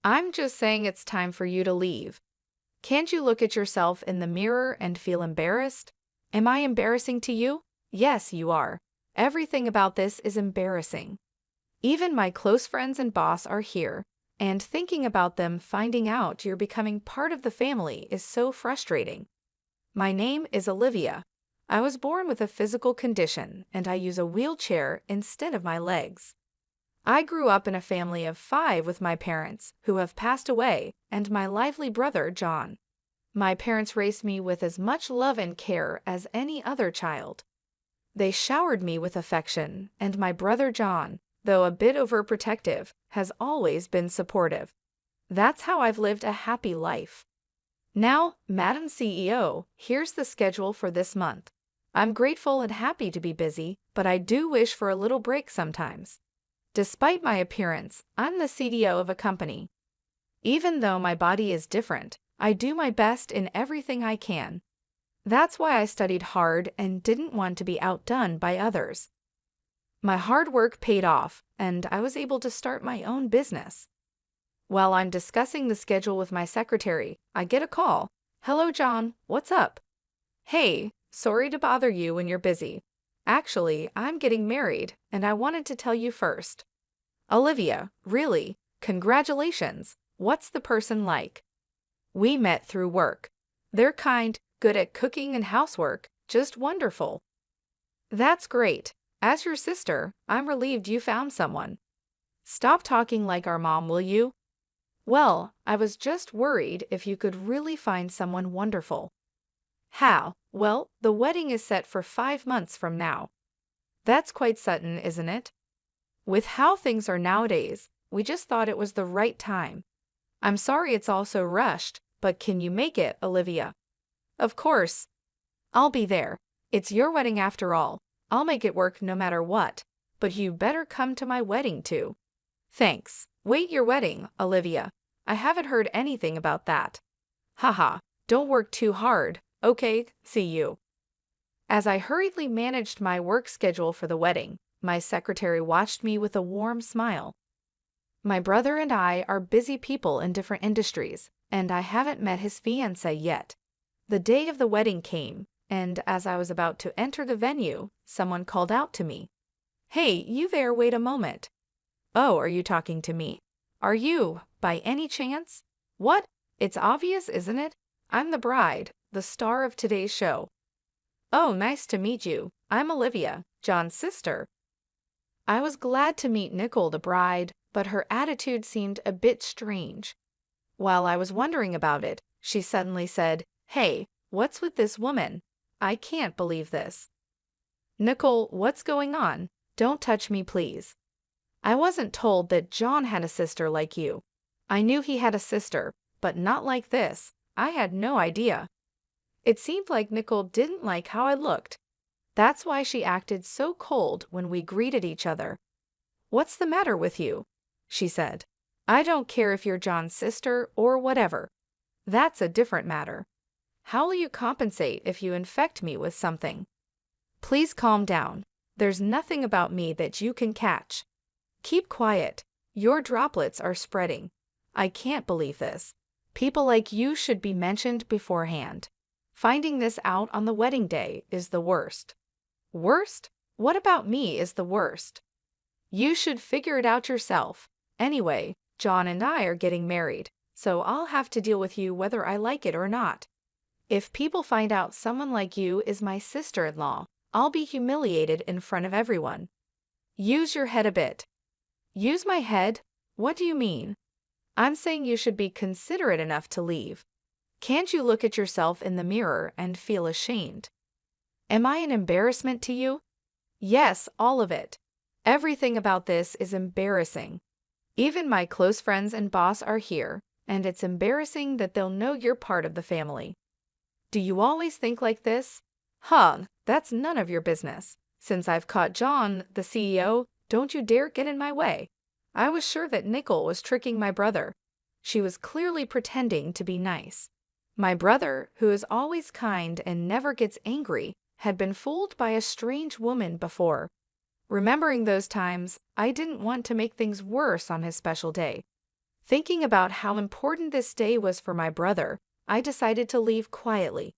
I'm just saying it's time for you to leave. Can't you look at yourself in the mirror and feel embarrassed? Am I embarrassing to you? Yes, you are. Everything about this is embarrassing. Even my close friends and boss are here, and thinking about them finding out you're becoming part of the family is so frustrating. My name is Olivia. I was born with a physical condition, and I use a wheelchair instead of my legs. I grew up in a family of 5 with my parents, who have passed away, and my lively brother, John. My parents raised me with as much love and care as any other child. They showered me with affection, and my brother John, though a bit overprotective, has always been supportive. That's how I've lived a happy life. Now, Madam CEO, here's the schedule for this month. I'm grateful and happy to be busy, but I do wish for a little break sometimes. Despite my appearance, I'm the CDO of a company. Even though my body is different, I do my best in everything I can. That's why I studied hard and didn't want to be outdone by others. My hard work paid off, and I was able to start my own business. While I'm discussing the schedule with my secretary, I get a call. Hello, John, what's up? Hey, sorry to bother you when you're busy. Actually, I'm getting married, and I wanted to tell you first. Olivia, really? Congratulations. What's the person like? We met through work. They're kind, good at cooking and housework, just wonderful. That's great. As your sister, I'm relieved you found someone. Stop talking like our mom, will you? Well, I was just worried if you could really find someone wonderful. How? Well, the wedding is set for 5 months from now. That's quite sudden, isn't it? With how things are nowadays, we just thought it was the right time. I'm sorry it's all so rushed, but can you make it, Olivia? Of course. I'll be there. It's your wedding after all. I'll make it work no matter what. But you better come to my wedding too. Thanks. Wait, your wedding, Olivia. I haven't heard anything about that. Haha, don't work too hard. Okay, see you. As I hurriedly managed my work schedule for the wedding, my secretary watched me with a warm smile. My brother and I are busy people in different industries, and I haven't met his fiancée yet. The day of the wedding came, and as I was about to enter the venue, someone called out to me. Hey, you there, wait a moment. Oh, are you talking to me? Are you, by any chance? What? It's obvious, isn't it? I'm the bride, the star of today's show. Oh, nice to meet you. I'm Olivia, John's sister. I was glad to meet Nicole, the bride, but her attitude seemed a bit strange. While I was wondering about it, she suddenly said, Hey, what's with this woman? I can't believe this. Nicole, what's going on? Don't touch me, please. I wasn't told that John had a sister like you. I knew he had a sister, but not like this. I had no idea. It seemed like Nicole didn't like how I looked. That's why she acted so cold when we greeted each other. What's the matter with you? She said. I don't care if you're John's sister or whatever. That's a different matter. How will you compensate if you infect me with something? Please calm down. There's nothing about me that you can catch. Keep quiet. Your droplets are spreading. I can't believe this. People like you should be mentioned beforehand. Finding this out on the wedding day is the worst. Worst? What about me is the worst? You should figure it out yourself. Anyway, John and I are getting married, so I'll have to deal with you whether I like it or not. If people find out someone like you is my sister-in-law, I'll be humiliated in front of everyone. Use your head a bit. Use my head? What do you mean? I'm saying you should be considerate enough to leave. Can't you look at yourself in the mirror and feel ashamed? Am I an embarrassment to you? Yes, all of it. Everything about this is embarrassing. Even my close friends and boss are here, and it's embarrassing that they'll know you're part of the family. Do you always think like this? That's none of your business. Since I've caught John, the CEO, don't you dare get in my way. I was sure that Nicole was tricking my brother. She was clearly pretending to be nice. My brother, who is always kind and never gets angry, had been fooled by a strange woman before. Remembering those times, I didn't want to make things worse on his special day. Thinking about how important this day was for my brother, I decided to leave quietly.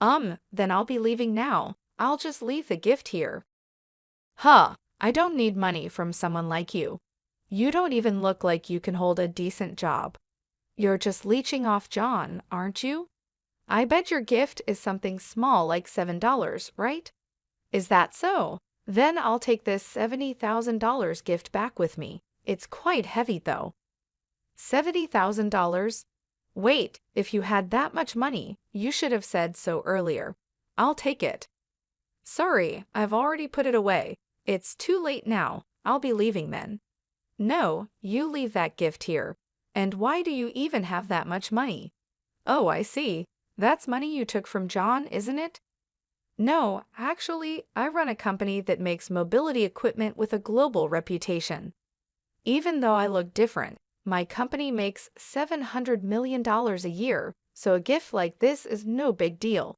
Then I'll be leaving now. I'll just leave the gift here. Huh, I don't need money from someone like you. You don't even look like you can hold a decent job. You're just leeching off John, aren't you? I bet your gift is something small like $7, right? Is that so? Then I'll take this $70,000 gift back with me. It's quite heavy though. $70,000? Wait, if you had that much money, you should have said so earlier. I'll take it. Sorry, I've already put it away. It's too late now. I'll be leaving then. No, you leave that gift here. And why do you even have that much money? Oh, I see. That's money you took from John, isn't it? No, actually, I run a company that makes mobility equipment with a global reputation. Even though I look different, my company makes $700 million a year, so a gift like this is no big deal.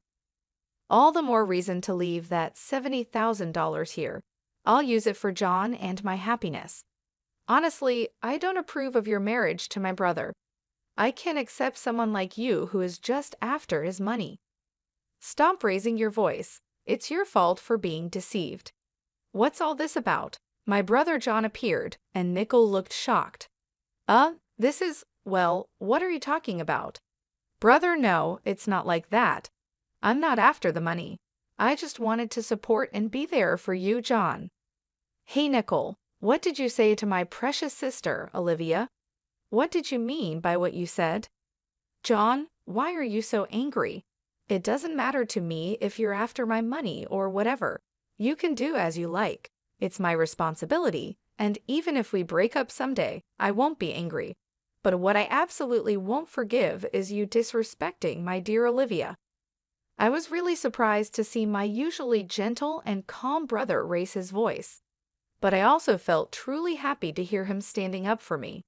All the more reason to leave that $70,000 here. I'll use it for John and my happiness. Honestly, I don't approve of your marriage to my brother. I can't accept someone like you who is just after his money. Stop raising your voice. It's your fault for being deceived. What's all this about? My brother John appeared, and Nickel looked shocked. What are you talking about? Brother, no, it's not like that. I'm not after the money. I just wanted to support and be there for you, John. Hey, Nickel, what did you say to my precious sister, Olivia? What did you mean by what you said? John, why are you so angry? It doesn't matter to me if you're after my money or whatever. You can do as you like. It's my responsibility, and even if we break up someday, I won't be angry. But what I absolutely won't forgive is you disrespecting my dear Olivia. I was really surprised to see my usually gentle and calm brother raise his voice. But I also felt truly happy to hear him standing up for me.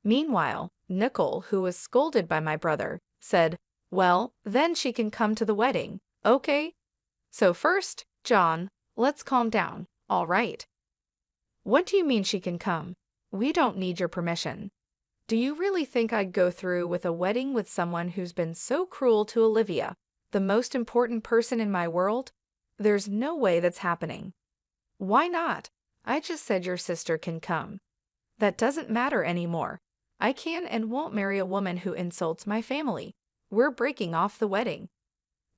Meanwhile, Nickel, who was scolded by my brother, said, "Well, then she can come to the wedding, okay? So first, John, let's calm down, all right? What do you mean she can come? We don't need your permission. Do you really think I'd go through with a wedding with someone who's been so cruel to Olivia, the most important person in my world? There's no way that's happening." Why not? I just said your sister can come. That doesn't matter anymore. I can and won't marry a woman who insults my family. We're breaking off the wedding.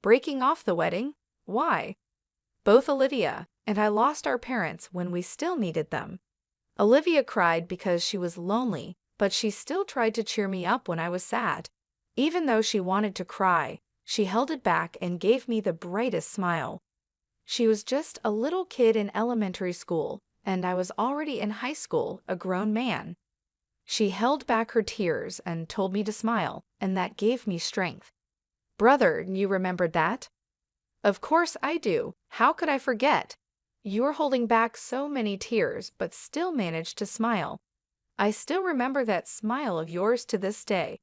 Breaking off the wedding? Why? Both Olivia and I lost our parents when we still needed them. Olivia cried because she was lonely, but she still tried to cheer me up when I was sad. Even though she wanted to cry, she held it back and gave me the brightest smile. She was just a little kid in elementary school, and I was already in high school, a grown man. She held back her tears and told me to smile, and that gave me strength. Brother, you remembered that? Of course I do. How could I forget? You were holding back so many tears, but still managed to smile. I still remember that smile of yours to this day.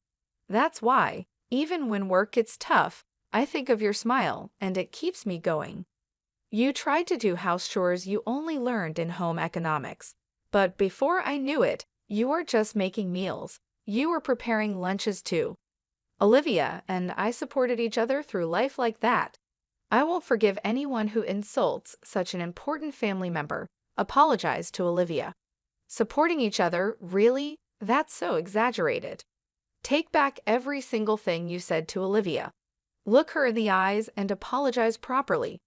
That's why, even when work gets tough, I think of your smile, and it keeps me going. You tried to do house chores you only learned in home economics. But before I knew it, you were just making meals. You were preparing lunches too. Olivia and I supported each other through life like that. I won't forgive anyone who insults such an important family member. Apologize to Olivia. Supporting each other, really? That's so exaggerated. Take back every single thing you said to Olivia. Look her in the eyes and apologize properly.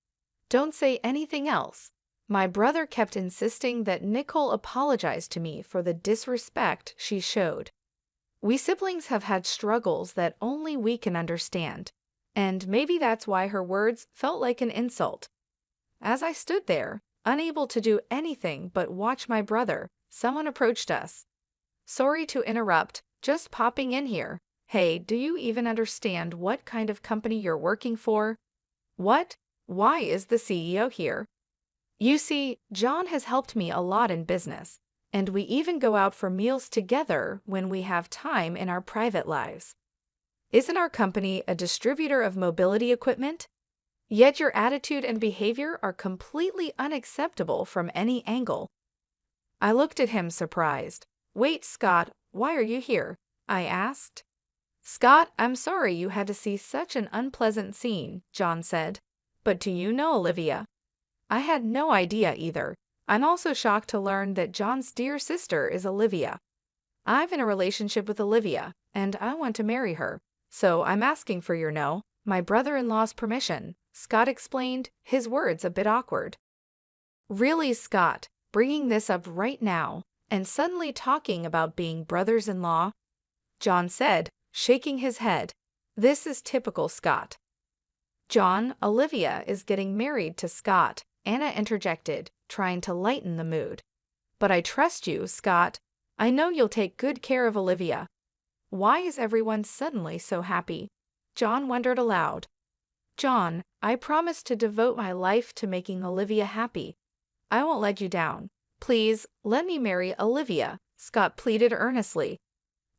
Don't say anything else. My brother kept insisting that Nicole apologize to me for the disrespect she showed. We siblings have had struggles that only we can understand, and maybe that's why her words felt like an insult. As I stood there, unable to do anything but watch my brother, someone approached us. Sorry to interrupt, just popping in here. Hey, do you even understand what kind of company you're working for? What? Why is the CEO here? You see, John has helped me a lot in business, and we even go out for meals together when we have time in our private lives. Isn't our company a distributor of mobility equipment? Yet your attitude and behavior are completely unacceptable from any angle. I looked at him surprised. Wait, Scott, why are you here?" I asked. "Scott, I'm sorry you had to see such an unpleasant scene," John said. "But do you know Olivia?" I had no idea either. I'm also shocked to learn that John's dear sister is Olivia. I'm in a relationship with Olivia, and I want to marry her. So I'm asking for my brother-in-law's permission," Scott explained, his words a bit awkward. "Really, Scott, bringing this up right now, and suddenly talking about being brothers-in-law?" John said, shaking his head. "This is typical Scott." "John, Olivia is getting married to Scott," Anna interjected, trying to lighten the mood. "But I trust you, Scott. I know you'll take good care of Olivia." Why is everyone suddenly so happy? John wondered aloud. "John, I promise to devote my life to making Olivia happy. I won't let you down. Please, let me marry Olivia," Scott pleaded earnestly.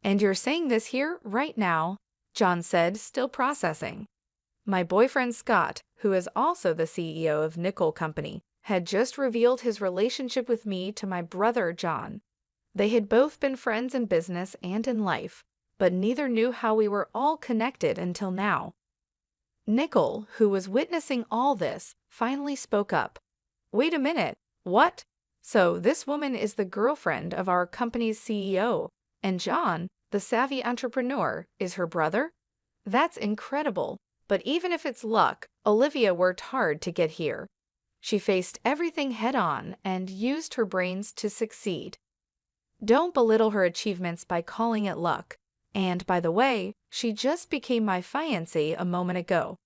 "And you're saying this here, right now?" John said, still processing. My boyfriend Scott, who is also the CEO of Nickel Company, had just revealed his relationship with me to my brother John. They had both been friends in business and in life, but neither knew how we were all connected until now. Nickel, who was witnessing all this, finally spoke up. "Wait a minute, what? So this woman is the girlfriend of our company's CEO, and John, the savvy entrepreneur, is her brother? That's incredible. But even if it's luck, Olivia worked hard to get here. She faced everything head-on and used her brains to succeed. Don't belittle her achievements by calling it luck. And by the way, she just became my fiancée a moment ago.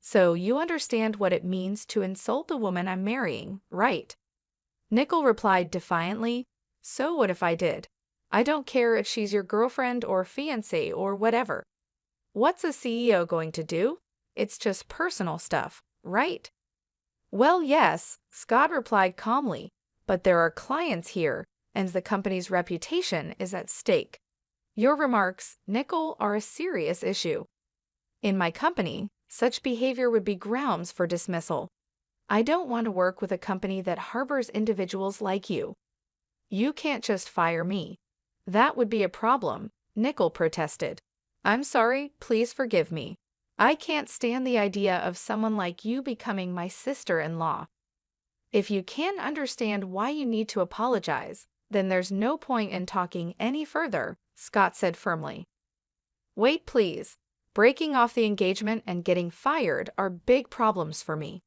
So you understand what it means to insult the woman I'm marrying, right?" Nickel replied defiantly, "So what if I did? I don't care if she's your girlfriend or fiancée or whatever. What's a CEO going to do? It's just personal stuff, right?" "Well, yes," Scott replied calmly, "but there are clients here, and the company's reputation is at stake. Your remarks, Nickel, are a serious issue. In my company, such behavior would be grounds for dismissal. I don't want to work with a company that harbors individuals like you. You can't just fire me. That would be a problem," Nickel protested. "I'm sorry, please forgive me. I can't stand the idea of someone like you becoming my sister-in-law. If you can't understand why you need to apologize, then there's no point in talking any further," Scott said firmly. "Wait, please. Breaking off the engagement and getting fired are big problems for me.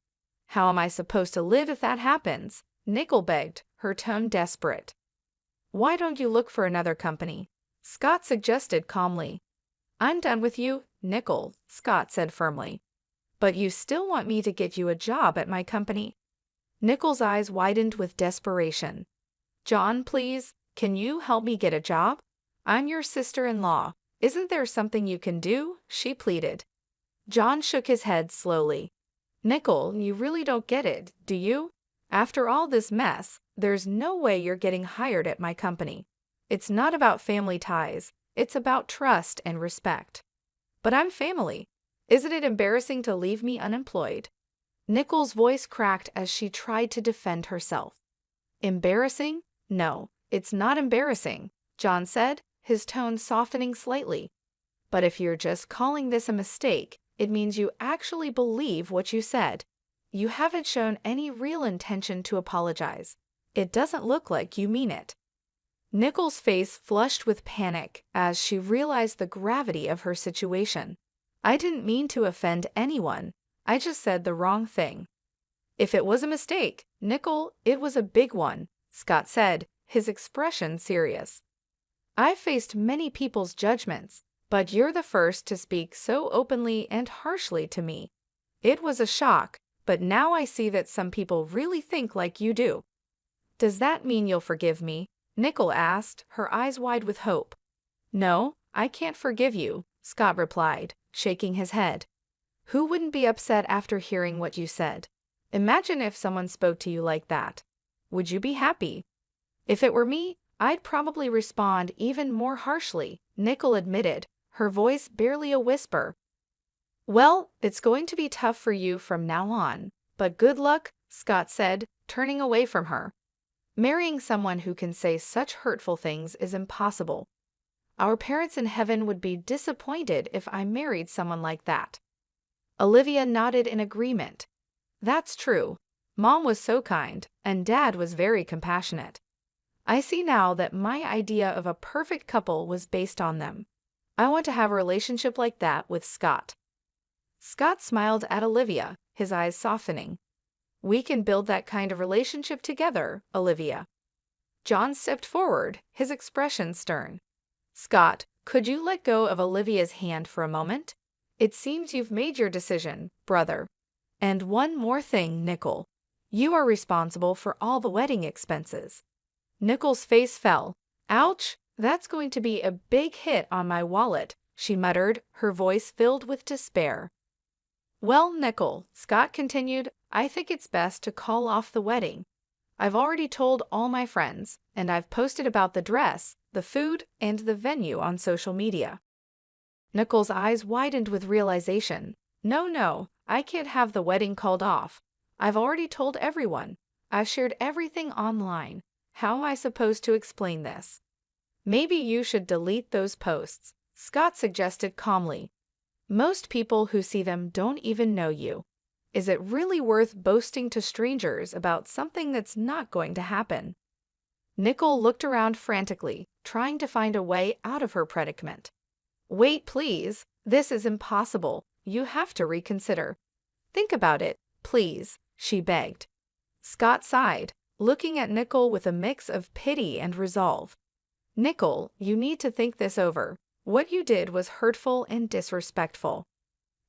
How am I supposed to live if that happens?" Nickel begged, her tone desperate. "Why don't you look for another company?" Scott suggested calmly. "I'm done with you, Nickel," Scott said firmly. "But you still want me to get you a job at my company?" Nickel's eyes widened with desperation. "John, please, can you help me get a job? I'm your sister-in-law. Isn't there something you can do?" she pleaded. John shook his head slowly. "Nickel, you really don't get it, do you? After all this mess, there's no way you're getting hired at my company. It's not about family ties. It's about trust and respect." "But I'm family. Isn't it embarrassing to leave me unemployed?" Nickel's voice cracked as she tried to defend herself. "Embarrassing? No, it's not embarrassing," John said, his tone softening slightly. "But if you're just calling this a mistake, it means you actually believe what you said. You haven't shown any real intention to apologize. It doesn't look like you mean it." Nickel's face flushed with panic as she realized the gravity of her situation. "I didn't mean to offend anyone. I just said the wrong thing." "If it was a mistake, Nickel, it was a big one," Scott said, his expression serious. "I've faced many people's judgments, but you're the first to speak so openly and harshly to me. It was a shock, but now I see that some people really think like you do." "Does that mean you'll forgive me?" Nickel asked, her eyes wide with hope. "No, I can't forgive you," Scott replied, shaking his head. "Who wouldn't be upset after hearing what you said? Imagine if someone spoke to you like that. Would you be happy?" "If it were me, I'd probably respond even more harshly," Nickel admitted, her voice barely a whisper. "Well, it's going to be tough for you from now on, but good luck," Scott said, turning away from her. "Marrying someone who can say such hurtful things is impossible. Our parents in heaven would be disappointed if I married someone like that. Olivia nodded in agreement. That's true. Mom was so kind, and Dad was very compassionate. I see now that my idea of a perfect couple was based on them. I want to have a relationship like that with Scott. Scott smiled at Olivia, his eyes softening. We can build that kind of relationship together, Olivia. John stepped forward, his expression stern. Scott, could you let go of Olivia's hand for a moment? It seems you've made your decision, brother. And one more thing, Nickel. You are responsible for all the wedding expenses. Nickel's face fell. Ouch, that's going to be a big hit on my wallet, she muttered, her voice filled with despair. Well, Nickel, Scott continued, I think it's best to call off the wedding. I've already told all my friends, and I've posted about the dress, the food, and the venue on social media. Nickel's eyes widened with realization. No, I can't have the wedding called off. I've already told everyone. I've shared everything online. How am I supposed to explain this? Maybe you should delete those posts, Scott suggested calmly. Most people who see them don't even know you. Is it really worth boasting to strangers about something that's not going to happen? Nickel looked around frantically, trying to find a way out of her predicament. Wait, please. This is impossible. You have to reconsider. Think about it, please, she begged. Scott sighed, looking at Nickel with a mix of pity and resolve. Nickel, you need to think this over. What you did was hurtful and disrespectful.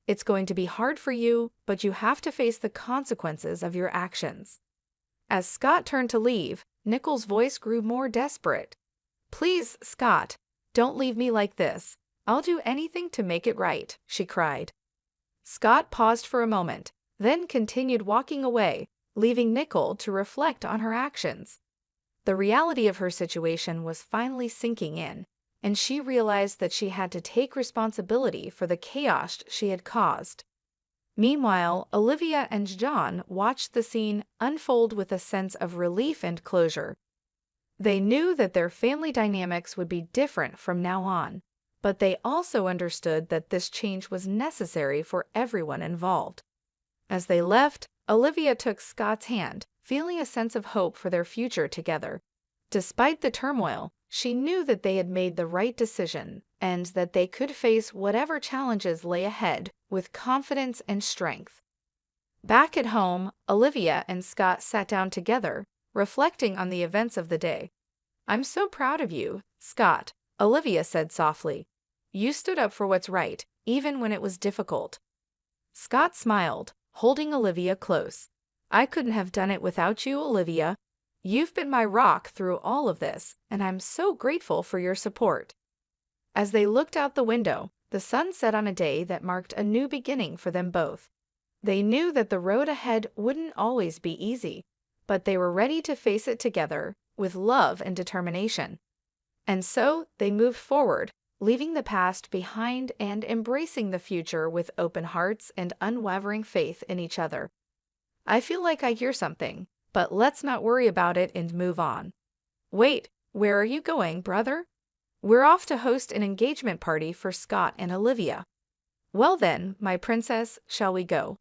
It's going to be hard for you, but you have to face the consequences of your actions. As Scott turned to leave, Nickel's voice grew more desperate. Please, Scott, don't leave me like this. I'll do anything to make it right, she cried. Scott paused for a moment, then continued walking away, leaving Nickel to reflect on her actions. The reality of her situation was finally sinking in, and she realized that she had to take responsibility for the chaos she had caused. Meanwhile, Olivia and John watched the scene unfold with a sense of relief and closure. They knew that their family dynamics would be different from now on, but they also understood that this change was necessary for everyone involved. As they left, Olivia took Scott's hand, feeling a sense of hope for their future together. Despite the turmoil, she knew that they had made the right decision and that they could face whatever challenges lay ahead with confidence and strength. Back at home, Olivia and Scott sat down together, reflecting on the events of the day. I'm so proud of you, Scott, Olivia said softly. You stood up for what's right, even when it was difficult. Scott smiled, holding Olivia close. I couldn't have done it without you, Olivia. You've been my rock through all of this, and I'm so grateful for your support. As they looked out the window, the sun set on a day that marked a new beginning for them both. They knew that the road ahead wouldn't always be easy, but they were ready to face it together with love and determination. And so they moved forward, leaving the past behind and embracing the future with open hearts and unwavering faith in each other. I feel like I hear something, but let's not worry about it and move on. Wait, where are you going, brother? We're off to host an engagement party for Scott and Olivia. Well then, my princess, shall we go?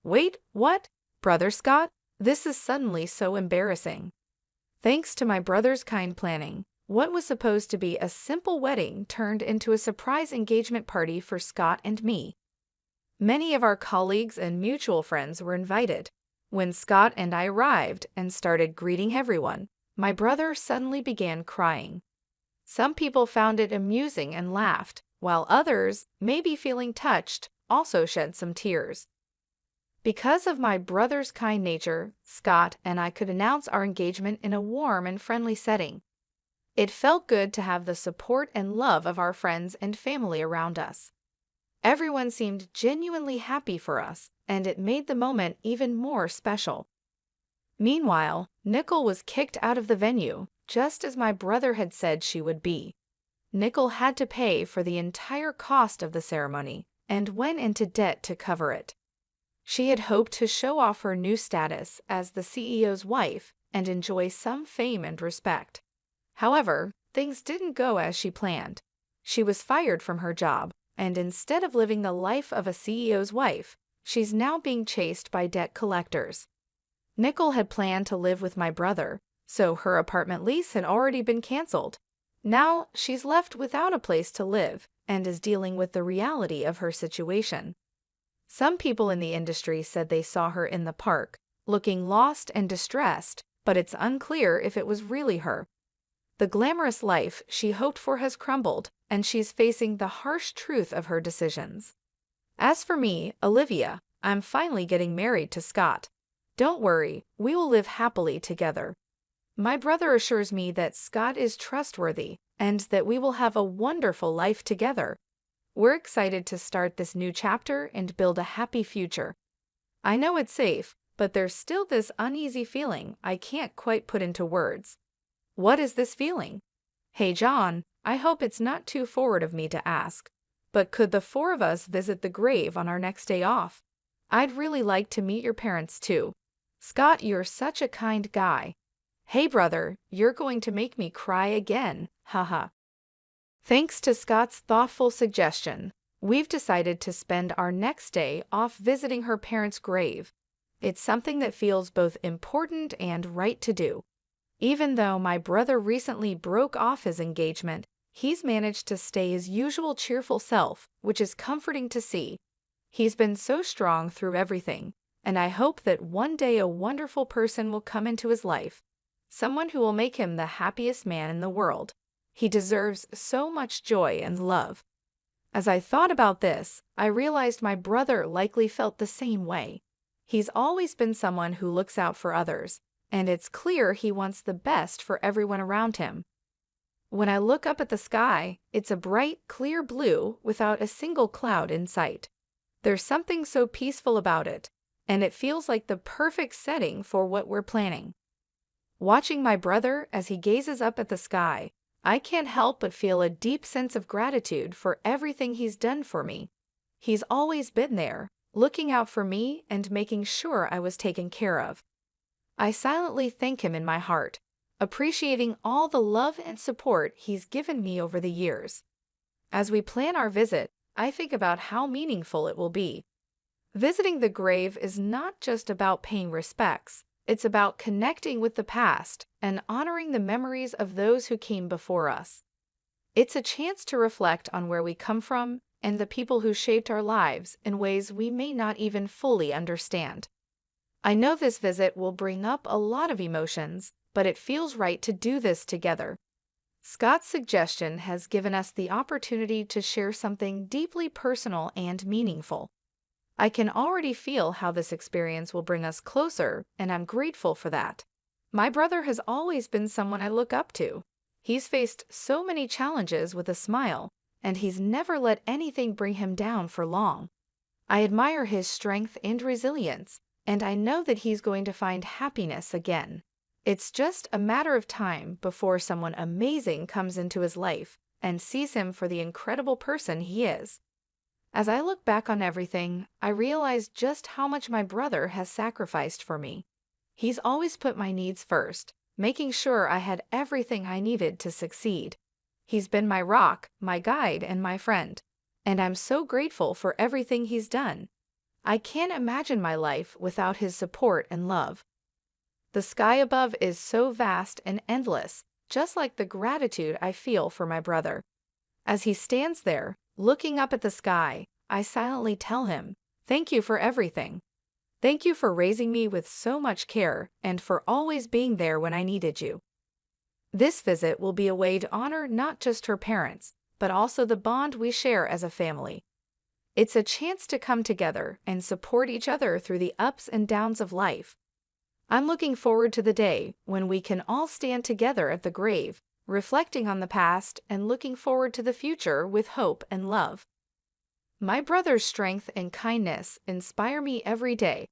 Wait, what? Brother Scott? This is suddenly so embarrassing. Thanks to my brother's kind planning, what was supposed to be a simple wedding turned into a surprise engagement party for Scott and me. Many of our colleagues and mutual friends were invited. When Scott and I arrived and started greeting everyone, my brother suddenly began crying. Some people found it amusing and laughed, while others, maybe feeling touched, also shed some tears. Because of my brother's kind nature, Scott and I could announce our engagement in a warm and friendly setting. It felt good to have the support and love of our friends and family around us. Everyone seemed genuinely happy for us, and it made the moment even more special. Meanwhile, Nickel was kicked out of the venue, just as my brother had said she would be. Nickel had to pay for the entire cost of the ceremony and went into debt to cover it. She had hoped to show off her new status as the CEO's wife and enjoy some fame and respect. However, things didn't go as she planned. She was fired from her job, and instead of living the life of a CEO's wife, she's now being chased by debt collectors. Nicole had planned to live with my brother, so her apartment lease had already been canceled. Now she's left without a place to live and is dealing with the reality of her situation. Some people in the industry said they saw her in the park, looking lost and distressed, but it's unclear if it was really her. The glamorous life she hoped for has crumbled, and she's facing the harsh truth of her decisions. As for me, Olivia, I'm finally getting married to Scott. Don't worry, we will live happily together. My brother assures me that Scott is trustworthy and that we will have a wonderful life together. We're excited to start this new chapter and build a happy future. I know it's safe, but there's still this uneasy feeling I can't quite put into words. What is this feeling? Hey John, I hope it's not too forward of me to ask, but could the four of us visit the grave on our next day off? I'd really like to meet your parents too. Scott, you're such a kind guy. Hey brother, you're going to make me cry again, haha. Thanks to Scott's thoughtful suggestion, we've decided to spend our next day off visiting her parents' grave. It's something that feels both important and right to do. Even though my brother recently broke off his engagement, he's managed to stay his usual cheerful self, which is comforting to see. He's been so strong through everything, and I hope that one day a wonderful person will come into his life. Someone who will make him the happiest man in the world. He deserves so much joy and love. As I thought about this, I realized my brother likely felt the same way. He's always been someone who looks out for others, and it's clear he wants the best for everyone around him. When I look up at the sky, it's a bright, clear blue without a single cloud in sight. There's something so peaceful about it, and it feels like the perfect setting for what we're planning. Watching my brother as he gazes up at the sky, I can't help but feel a deep sense of gratitude for everything he's done for me. He's always been there, looking out for me and making sure I was taken care of. I silently thank him in my heart, appreciating all the love and support he's given me over the years. As we plan our visit, I think about how meaningful it will be. Visiting the grave is not just about paying respects. It's about connecting with the past and honoring the memories of those who came before us. It's a chance to reflect on where we come from and the people who shaped our lives in ways we may not even fully understand. I know this visit will bring up a lot of emotions, but it feels right to do this together. Scott's suggestion has given us the opportunity to share something deeply personal and meaningful. I can already feel how this experience will bring us closer, and I'm grateful for that. My brother has always been someone I look up to. He's faced so many challenges with a smile, and he's never let anything bring him down for long. I admire his strength and resilience, and I know that he's going to find happiness again. It's just a matter of time before someone amazing comes into his life and sees him for the incredible person he is. As I look back on everything, I realize just how much my brother has sacrificed for me. He's always put my needs first, making sure I had everything I needed to succeed. He's been my rock, my guide, and my friend, and I'm so grateful for everything he's done. I can't imagine my life without his support and love. The sky above is so vast and endless, just like the gratitude I feel for my brother. As he stands there, looking up at the sky, I silently tell him, "Thank you for everything. Thank you for raising me with so much care and for always being there when I needed you." This visit will be a way to honor not just her parents, but also the bond we share as a family. It's a chance to come together and support each other through the ups and downs of life. I'm looking forward to the day when we can all stand together at the grave, reflecting on the past and looking forward to the future with hope and love. My brother's strength and kindness inspire me every day.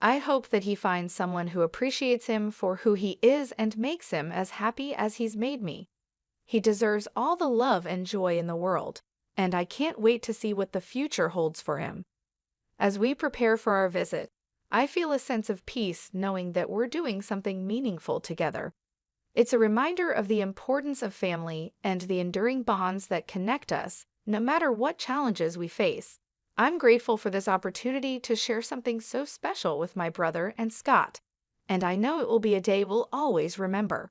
I hope that he finds someone who appreciates him for who he is and makes him as happy as he's made me. He deserves all the love and joy in the world, and I can't wait to see what the future holds for him. As we prepare for our visit, I feel a sense of peace knowing that we're doing something meaningful together. It's a reminder of the importance of family and the enduring bonds that connect us, no matter what challenges we face. I'm grateful for this opportunity to share something so special with my brother and Scott, and I know it will be a day we'll always remember.